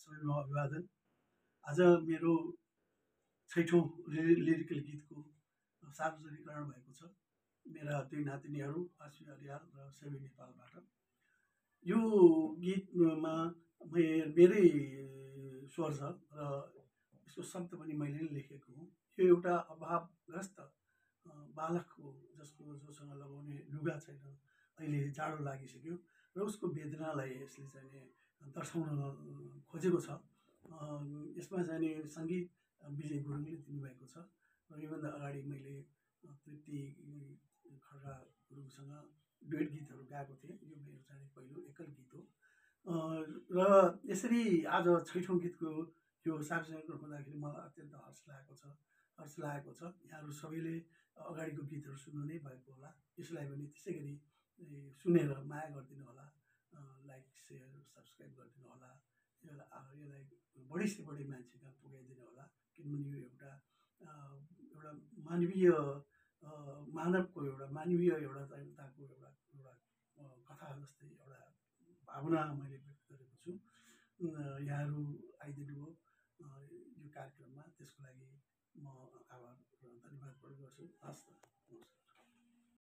सबैमा अभिवादन। आज मेरो छैठौँ लिरिकल गीतको सार्वजनिकरण भएको छ। मेरा दुई नातिनीहरू आश्वी अर्याल र सेवी नेपालबाट। यो गीतमा मेरै स्वर छ र यसको शब्द पनि मैले नै लेखेको हुँ। यो एउटा अभावग्रस्त बालक हो जोसँग लगाउने लुगा छैन। अहिले जाडो लागिसक्यो र उसको वेदनालाई यसले चाहिँ दर्शाउन खोजेको छ। यसमा चाहिँ सङ्गीत विजय गुरुङले दिनुभएको छ र योभन्दा अगाडि मैले तृप्ति खड्का गुरुङसँग डुएट गीतहरू गाएको थिएँ। यो मेरो चाहिँ पहिलो एकल गीत हो र यसरी आज छैठौँ गीतको यो सार्वजनिक हुँदाखेरि मलाई अत्यन्त हर्ष लागेको छ। यहाँहरू सबैले अगाडिको गीतहरू सुन्नु नै भएको होला। यसलाई पनि त्यसै गरी सुनेर माया गरिदिनु होला, लाइक सेयर सब्सक्राइब गरिदिनु होला। यसलाई बढी से बढी मान्छे कहाँ पुर्याइदिनु होला, किनभने यो एउटा मानवीय मानवको एउटा मानवीय एउटाताको एउटा कथा जस्तै एउटा भावना मैले व्यक्त गरेको छु। यहाँहरू आइदिनु हो यो कार्यक्रममा, त्यसको लागि म आभार र धन्यवाद प्रकट गर्छु। हस् त, नमस्कार।